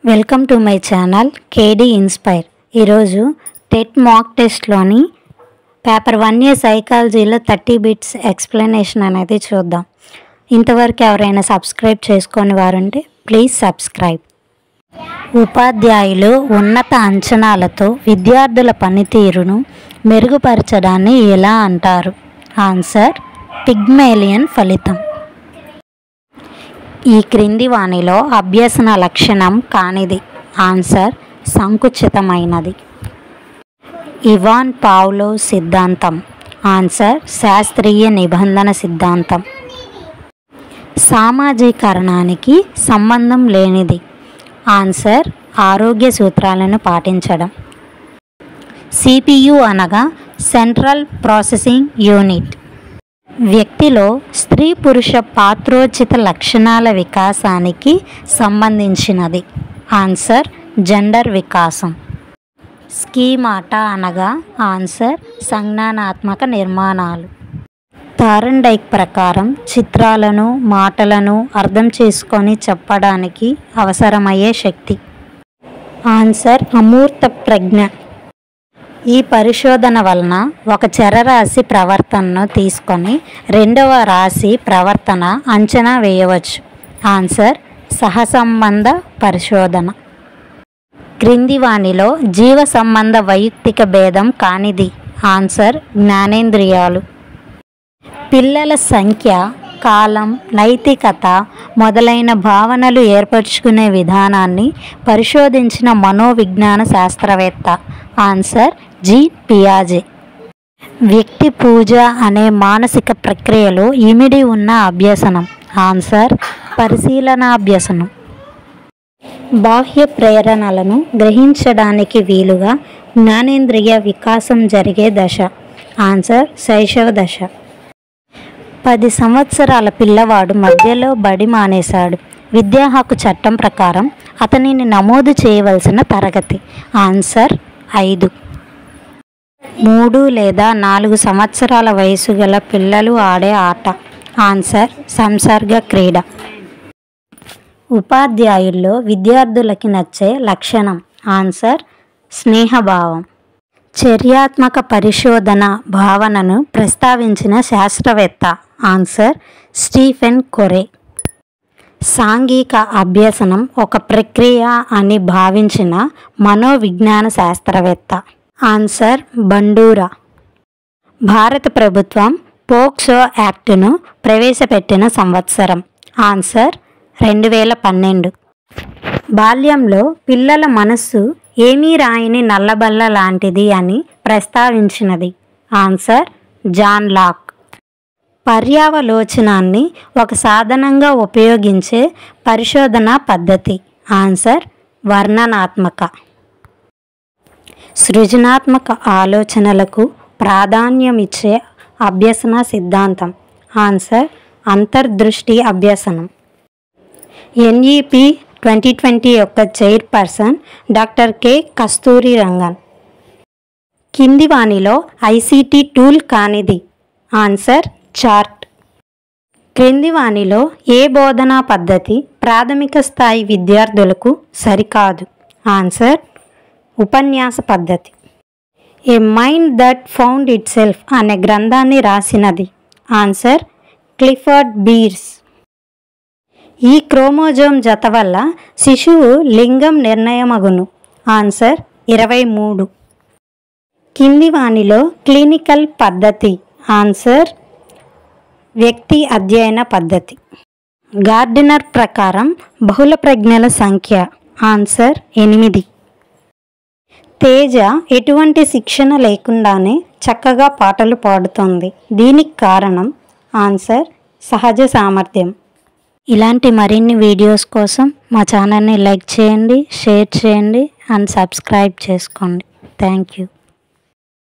Welcome to my channel KD inspire. ఈరోజు TET mock టెస్ట్లోని paper 1A సైకాలజీలో 30 bits explanation అనేది చూద్దాం. ఇంతవరకు ఎవరైనా సబ్స్క్రైబ్ చేసుకొని వారుంటే ప్లీజ్ సబ్స్క్రైబ్. ఉపాధ్యాయులు ఉన్నత అంచనాలతో విద్యార్థుల పనితీరును మెరుగుపరచడాన్ని ఎలా అంటారు? ఆన్సర్ పిగ్మేలియన్ ఫలితం. ఈ క్రింది వానిలో అభ్యసన లక్షణం కానిది. ఆన్సర్ సంకుచితమైనది. ఇవాన్ పావ్లోవ్ సిద్ధాంతం. ఆన్సర్ శాస్త్రీయ నిబంధన సిద్ధాంతం. సామాజీకరణానికి సంబంధం లేనిది. ఆన్సర్ ఆరోగ్య సూత్రాలను పాటించడం. CPU అనగా సెంట్రల్ ప్రాసెసింగ్ యూనిట్. వ్యక్తిలో స్త్రీ పురుష పాత్రోచిత లక్షణాల వికాసానికి సంబంధించినది. ఆన్సర్ జెండర్ వికాసం. స్కీమాటా అనగా ఆన్సర్ సంజ్ఞానాత్మక నిర్మాణాలు. థార్న్డైక్ ప్రకారం చిత్రాలను మాటలను అర్థం చేసుకొని చెప్పడానికి అవసరమయ్యే శక్తి. ఆన్సర్ అమూర్త ప్రజ్ఞ. ఈ పరిశోధన వలన ఒక చరరాశి ప్రవర్తనను తీసుకొని రెండవ రాశి ప్రవర్తన అంచనా వేయవచ్చు. ఆన్సర్ సహసంబంధ పరిశోధన. క్రింది వానిలో జీవ సంబంధ వైయక్తిక భేదం కానిది. ఆన్సర్ జ్ఞానేంద్రియాలు. పిల్లల సంఖ్య, కాలం, నైతికత మొదలైన భావనలు ఏర్పరచుకునే విధానాన్ని పరిశోధించిన మనోవిజ్ఞాన శాస్త్రవేత్త. ఆన్సర్ జీన్ పియాజే. వ్యక్తి పూజ అనే మానసిక ప్రక్రియలో ఇమిడి ఉన్న అభ్యసనం. ఆన్సర్ పరిశీలనాభ్యసనం. బాహ్య ప్రేరణలను గ్రహించడానికి వీలుగా జ్ఞానేంద్రియ వికాసం జరిగే దశ. ఆన్సర్ శైశవ దశ. 10 సంవత్సరాల పిల్లవాడు మధ్యలో బడి మానేశాడు. విద్యా హక్కు చట్టం ప్రకారం అతనిని నమోదు చేయవలసిన తరగతి. ఆన్సర్ 5. 3 లేదా 4 సంవత్సరాల వయసు గల పిల్లలు ఆడే ఆట. ఆన్సర్ సంసర్గ క్రీడ. ఉపాధ్యాయుల్లో విద్యార్థులకి నచ్చే లక్షణం. ఆన్సర్ స్నేహభావం. చర్యాత్మక పరిశోధన భావనను ప్రస్తావించిన శాస్త్రవేత్త. Answer Stephen Corey. సాంఘిక అభ్యసనం ఒక ప్రక్రియ అని భావించిన మనోవిజ్ఞాన శాస్త్రవేత్త. Answer Bandura. భారత ప్రభుత్వం పోక్సో యాక్టును ప్రవేశపెట్టిన సంవత్సరం. ఆన్సర్ 2012. బాల్యంలో పిల్లల మనస్సు ఏమీ రాయని నల్లబల్ల లాంటిది అని ప్రస్తావించినది. Answer John Locke. పర్యావలోచనాన్ని ఒక సాధనంగా ఉపయోగించే పరిశోధనా పద్ధతి. ఆన్సర్ వర్ణనాత్మక. సృజనాత్మక ఆలోచనలకు ప్రాధాన్యమిచ్చే అభ్యసన సిద్ధాంతం. ఆన్సర్ అంతర్దృష్టి అభ్యసనం. NEP 2020 యొక్క చైర్పర్సన్ డాక్టర్ కె కస్తూరి రంగన్. కింది వానిలో ICT టూల్ కానిది. Answer chart. క్రింది వానిలో ఏ బోధనా పద్ధతి ప్రాథమిక స్థాయి విద్యార్థులకు సరికాదు? ఆన్సర్ ఉపన్యాస పద్ధతి. A mind that found itself అనే గ్రంథాన్ని రాసినది. Answer Clifford Beers. ఈ క్రోమోజోమ్ జత వల్ల శిశువు లింగం నిర్ణయమగును. ఆన్సర్ 23. కింది వానిలో క్లినికల్ పద్ధతి. ఆన్సర్ వ్యక్తి అధ్యయన పద్ధతి. గార్డినర్ ప్రకారం బహుళ ప్రజ్ఞల సంఖ్య. ఆన్సర్ 8. తేజ ఎటువంటి శిక్షణ లేకుండానే చక్కగా పాటలు పాడుతోంది. దీనికి కారణం. ఆన్సర్ సహజ సామర్థ్యం. ఇలాంటి మరిన్ని వీడియోస్ కోసం మా ఛానల్ని లైక్ చేయండి, షేర్ చేయండి అండ్ సబ్స్క్రైబ్ చేసుకోండి. Thank you.